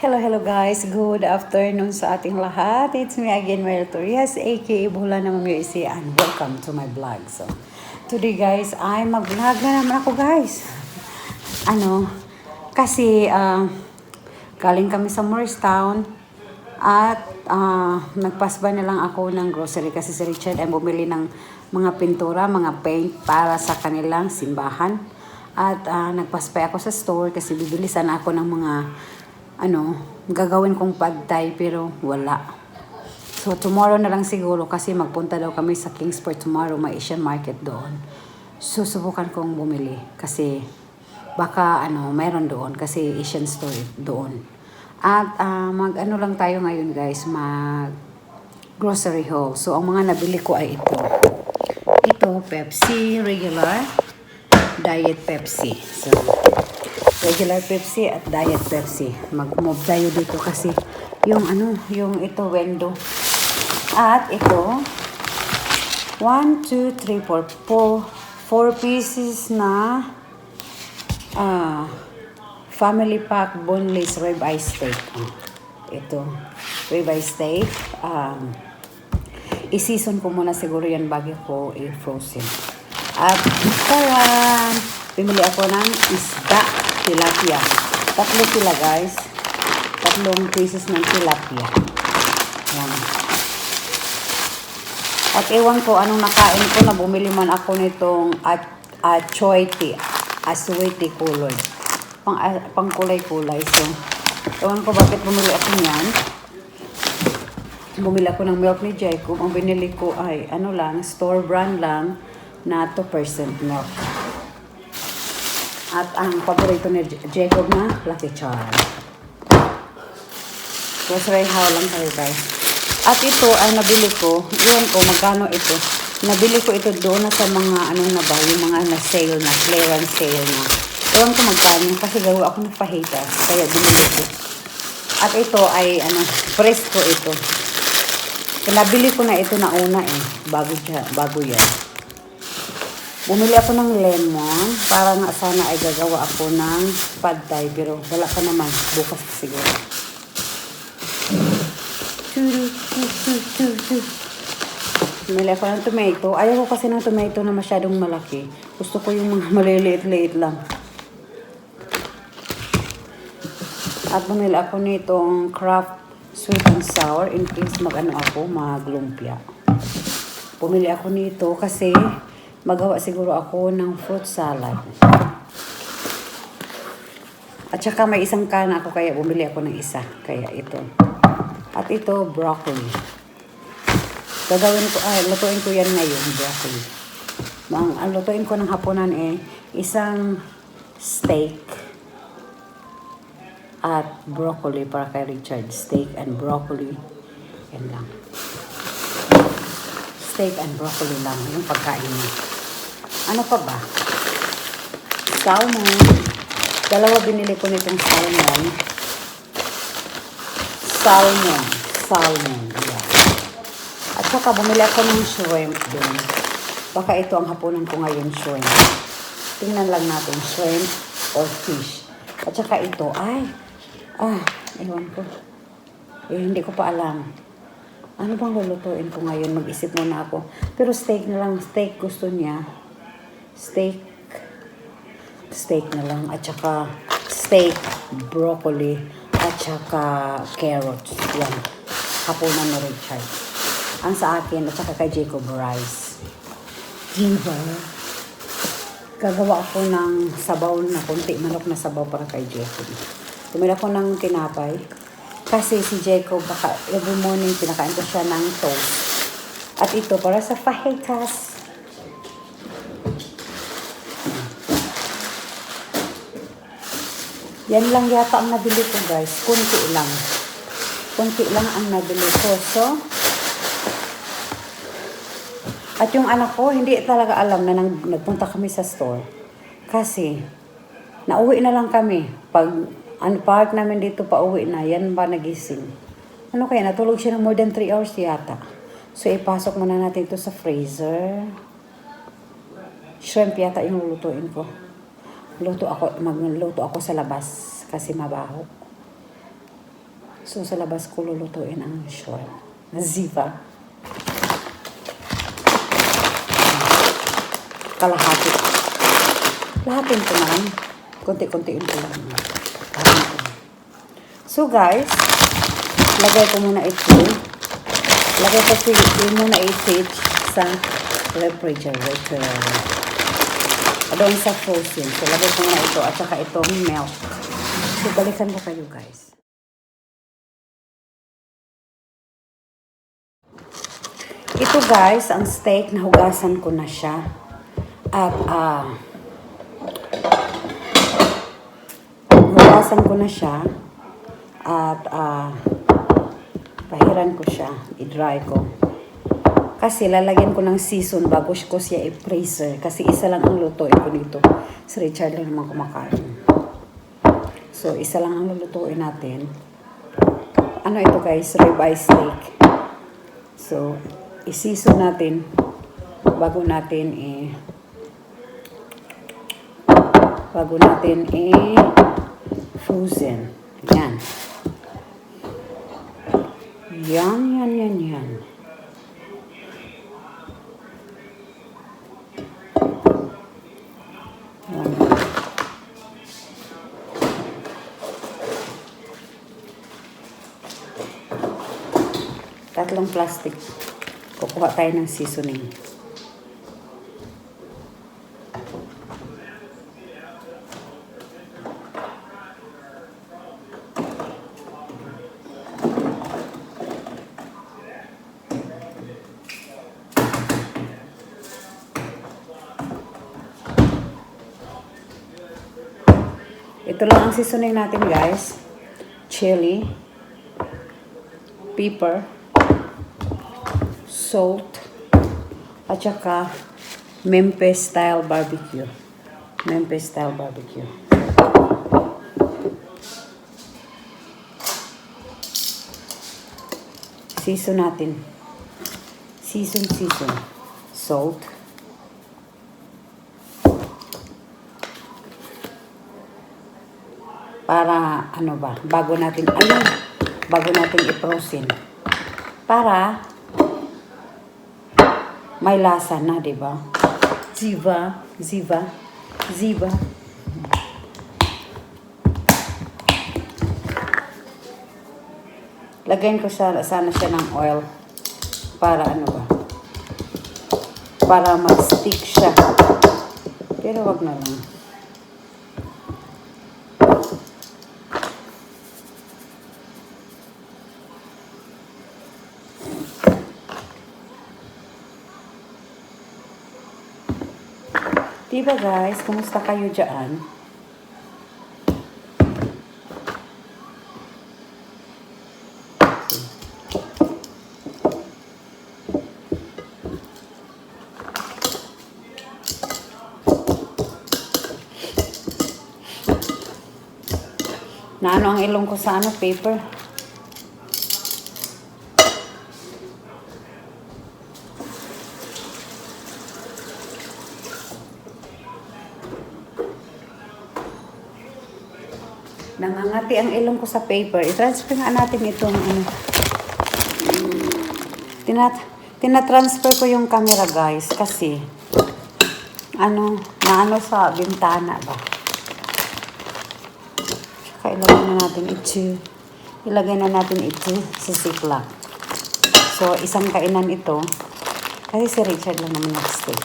Hello guys. Good afternoon sa ating lahat. It's me again, Mel Torres, aka Bulan na Mamiyisi, and welcome to my vlog. So, today guys, ay mag-vlog na naman ako guys. Kasi galing kami sa Morristown at nagpasba na lang ako ng grocery kasi si Richard ay bumili ng mga pintura, mga paint para sa kanilang simbahan. At nagpaspay ako sa store kasi bibili sana ako ng mga gagawin kong pad thai pero wala. So tomorrow na lang siguro kasi magpunta daw kami sa Kingsport tomorrow, may Asian market doon. Susubukan kong bumili kasi baka mayroon doon kasi Asian store doon. At mag-ano lang tayo ngayon guys, mag grocery haul. So ang mga nabili ko ay ito. Ito, Pepsi, regular, diet Pepsi. So regular Pepsi at diet Pepsi. Mag-move tayo dito kasi yung ito window. At ito 1, 2, 3, 4 pieces na family pack boneless ribeye steak. Ito, ribeye steak. I-season ko muna siguro yan bago ko i-frozen. At bimili ako ng isda, tilapia. Tatlo sila guys. 3 pieces ng tilapia. Yan. At ewan ko anong nakain ko na bumili man ako nitong achoyti, aswiti kulay. Pang kulay-kulay. So, ewan ko bakit bumili ako niyan. Bumili ako ng milk ni Jacob. Ang binili ko ay store brand lang na 2% milk. At ang paborito ni Jacob na Lucky Charm. Grocery haul lang tayo guys. At ito ay nabili ko, iwan ko magkano ito. Nabili ko ito doon na sa mga yung mga na-sale na, clearance sale na. Iwan ko magkano kasi gawa ako ng fajitas, kaya binili ko. At ito ay fresco ito. Nabili ko na ito na una bago yan. Bumili ako ng lemon para nga sana ay gagawa ako ng pad thai pero wala pa naman, bukas siguro. Bumili ako ng tomato. Ayaw ko kasi ng tomato na masyadong malaki. Gusto ko yung mga maliliit-liit lang. At bumili ako nitong Kraft sweet and sour in case maglumpia. Bumili ako nito kasi magawa siguro ako ng fruit salad. At saka may isang kana ako kaya bumili ako ng isa. Kaya ito. At ito, broccoli. Lutuin ko yan ngayon, broccoli. Ang lutuin ko ng hapunan isang steak at broccoli para kay Richard. Steak and broccoli. Yan lang. Steak and broccoli lang yung pagkain niya. Ano pa ba? Salmon. 2 binili ko nitong salmon. Salmon. Yeah. At saka bumili ako ng shrimp din. Baka ito ang hapunan ko ngayon, shrimp. Tingnan lang natin, shrimp or fish. At saka ito, ewan ko. Hindi ko pa alam. Ano bang lulutuin ko ngayon? Mag-isip muna ako. Pero steak na lang. Steak gusto niya. Steak na lang. At saka steak, broccoli, at saka carrots. Yan. Hapunan ni Richard. Ang sa akin, at saka kay Jacob, rice. Diba? Gagawa ako ng sabaw na kunti. Manok na sabaw para kay Jacob. Tumila ko ng tinapay. Kasi si Jacob, baka every morning pinakain ko siya ng toast. At ito, para sa fajitas. Yan lang yata ang nabili ko guys. Kunti lang ang nabili ko. So, at yung anak ko, hindi talaga alam na nagpunta kami sa store. Kasi, nauwi na lang kami. Park namin dito pa uwi na. Yan ba nagising? Natulog siya ng more than 3 hours yata. So, ipasok muna natin ito sa freezer. Shrimp yata yung lulutuin ko. Magluto ako sa labas kasi mabaho. So, sa labas ko lulutuin ang short na ziva. Kalahati. Lahatin ko naman. Konti-kontiin ko lang. So, guys, lagay ko muna ito. Lagay ko muna ito sa refrigerator. Doon sa frozen. So, lagay ko muna ito at saka itong milk. So, balikan ko kayo, guys. Ito, guys, ang steak, nahugasan ko na siya. At, hugasan ko na siya. At, pahiran ko siya. I-dry ko. Kasi lalagyan ko ng season bago ko siya i-freezer. Kasi isa lang ang lutuin ko dito. Si Richard lang naman kumakain. So, isa lang ang lulutuin natin. Ano ito, guys? Ribeye steak. So, i-season natin bago natin frozen. Yan. Yan. Tatlong plastic. Kukuha tayo ng seasoning. Ito lang ang seasoning natin, guys. Chili, pepper, salt, at saka Memphis style barbecue. Season natin. Season. Salt. Para, bago natin i-frozen. Para, may lasa na, diba? Ziva. Lagyan ko sana siya ng oil. Para para mag-stick siya. Pero wag na lang. Diba, guys? Kumusta kayo dyan? Naano ang ilong ko sa paper? Nangangati ang ilong ko sa paper. I-transfer nga natin itong Tina-transfer ko yung camera, guys, kasi naano sa bintana ba. Tsaka ilagay na natin ito sa ziplock. So, isang kainan ito. Kasi si Richard lang naman mag-steak.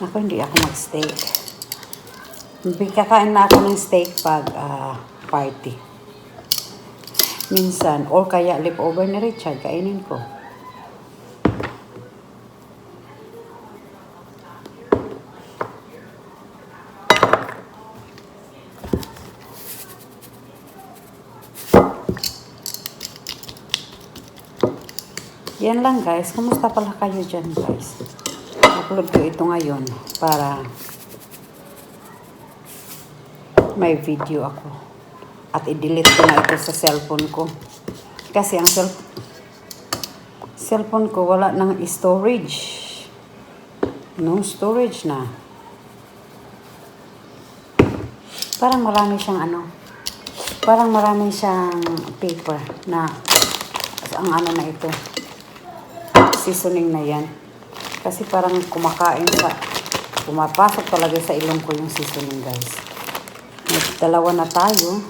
Ako, hindi ako mag-steak. Kakain na ako ng steak pag party. Minsan, or kaya leftover ni Richard, kainin ko. Yan lang, guys. Kumusta pala kayo dyan, guys? Upload ko ito ngayon para may video ako. At i-delete ko na ito sa cellphone ko. Kasi ang cellphone ko wala ng storage. No storage na. Parang marami siyang Parang marami siyang paper na ang ano na ito. Seasoning na yan. Kasi parang pumapasok talaga sa ilong ko yung seasoning, guys. Dalawa na tayo.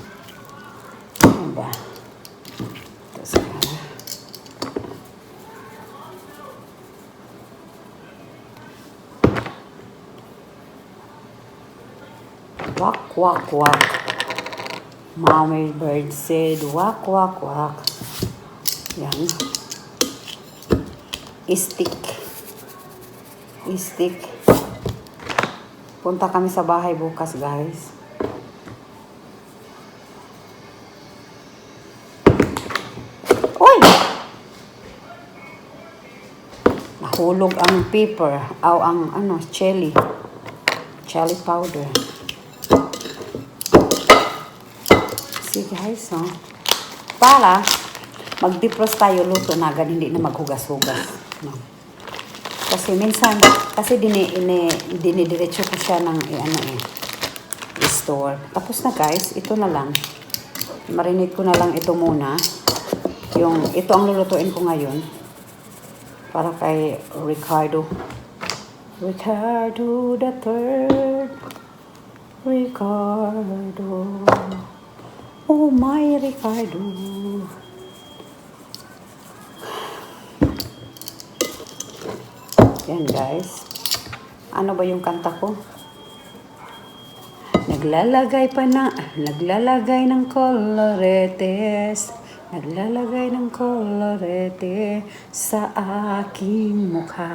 Ano ba? Ito sa Quack, quack, quack. Mommy bird said, quack, quack, quack. Yan. Stick. Punta kami sa bahay bukas, guys. Uy! Nahulog ang paper. Ang chili. Chili powder. See, guys, oh. Para mag-defrost tayo, luto na agad, hindi na maghugas-hugas. No. Kasi minsan, dinidiretso ko siya ng i-store. Tapos na, guys, ito na lang. Marinate ko na lang ito muna. Ito ang lulutuin ko ngayon. Para kay Ricardo. Ricardo the third. Ricardo. Oh my Ricardo. Yan, guys. Ano ba yung kanta ko? Naglalagay ng koloretes. Naglalagay ng kolorete sa aking mukha.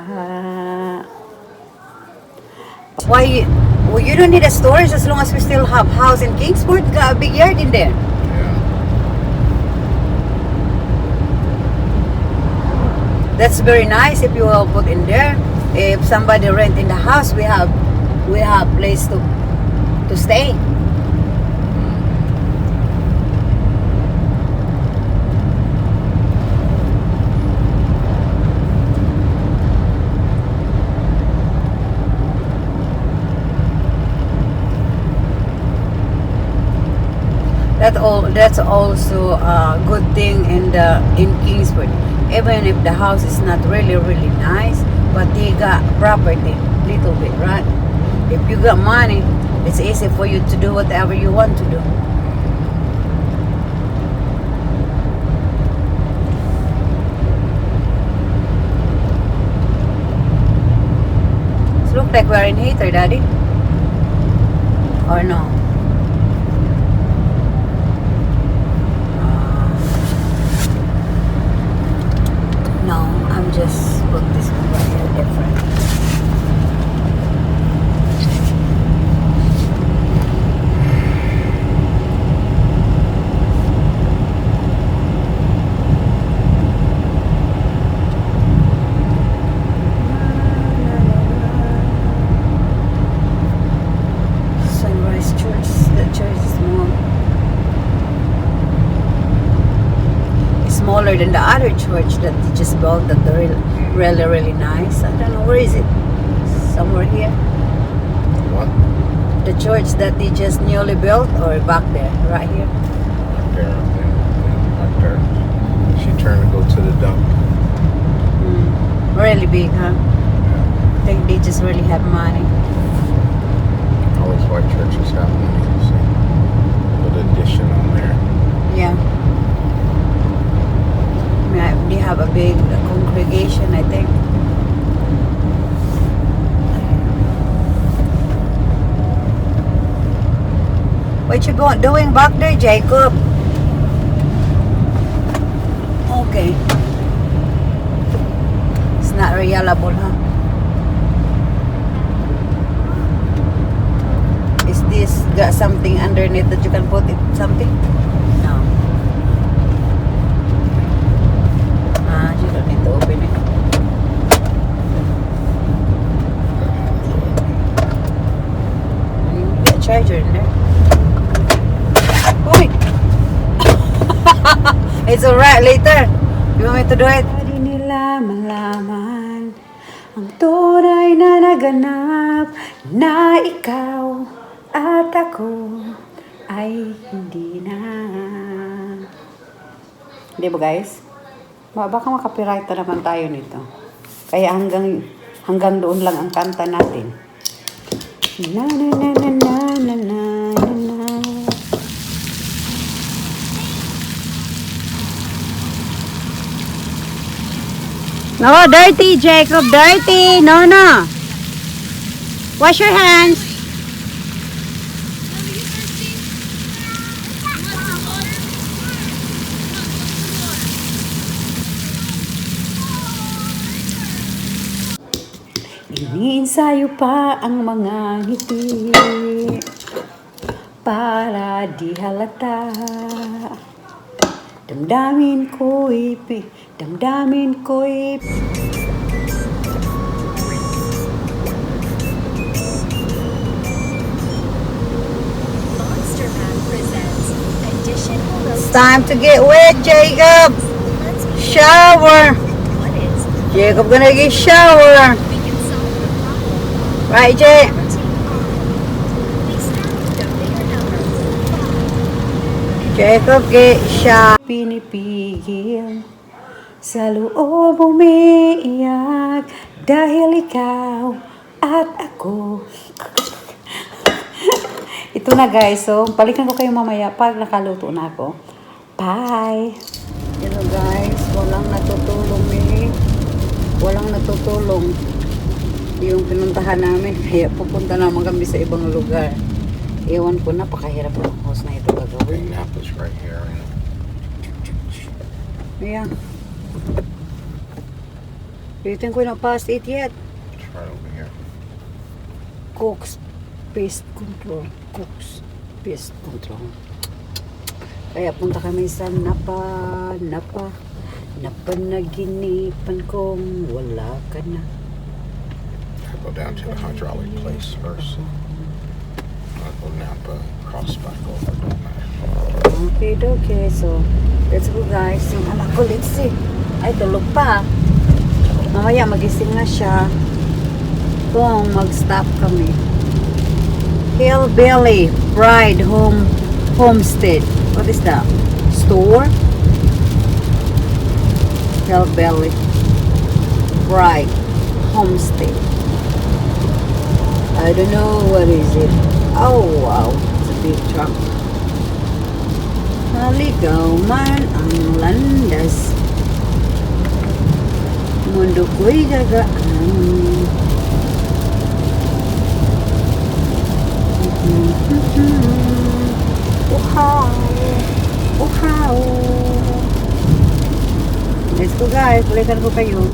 Why you don't need a storage as long as we still have house in Kingsport. Got a big yard in there. That's very nice if you will put in there. If somebody rent in the house, we have place to stay. That's also a good thing in Kingsford. Even if the house is not really nice, but they got property, little bit, right? If you got money, it's easy for you to do whatever you want to do. It looks like we're in heater, Daddy. Or no? No, I'm just put this one right here different. Sunrise Church. The church is small. Smaller than the other church that they just built that they're really nice. I don't know, where is it? Somewhere here? What? The church that they just newly built, or back there? Right here? Back there, back there. She turned to go to the dump. Really big, huh? I think they just really have money. All these white churches have money, you see. Put addition on there. Yeah. They have a big congregation, I think. What you doing back there, Jacob? Okay. It's not reliable, huh? Is this got something underneath that you can put it something? No. You don't need to open it. Get a charger in there. Uy! It's alright later. You want me to do it? Hindi nila malaman ang tunay na naganap na ikaw at ako ay hindi na. Di ba guys? Baka makapiright na naman tayo nito. Kaya hanggang doon lang ang kanta natin. Na na na na na na na na. No, dirty, Jacob, dirty. No, no. Wash your hands. Iniinsayo pa ang mga ngiti para di halata. Damdamin ko'y Monster Man presents Edition It's time to get wet, Jacob. Let's be Shower. what is Jacob gonna get shower. we can solve the problem. Right, Jay? Routine on. Please start with donate your number. Jacob get shower. Pinipigil sa loob umiiyak dahil ikaw at ako. Ito na guys, so balikan ko kayo mamaya pag nakaluto na ako. Bye! Hello guys, walang natutulong eh. Walang natutulong yung pinuntahan namin. Kaya pupunta naman kami sa ibang lugar. Ewan ko, napakahirap ng host na ito The gagawin. Napa's right here. Ayan. Do you think we're not past it yet? It's right over here. Cooks Pest Control. Cooks Pest Control. Kaya punta kami sa napanaginipan kong wala ka na. I go down to the hydraulic place first. I go Napa, cross back over. Okay. So, let's go guys. Yung anak ko, let's see. Ay, tulog pa. Mamaya magising na siya. Kung mag-stop kami. Hillbilly Bride Homestead. What is that? Store? Hillbilly Bride Homestead. I don't know what is it. Oh wow, it's a big truck. Naligaw man ang landas. Mundo ko'y gagaan. Uhaw. Uhaw. Let's go guys, balikan ko kayo.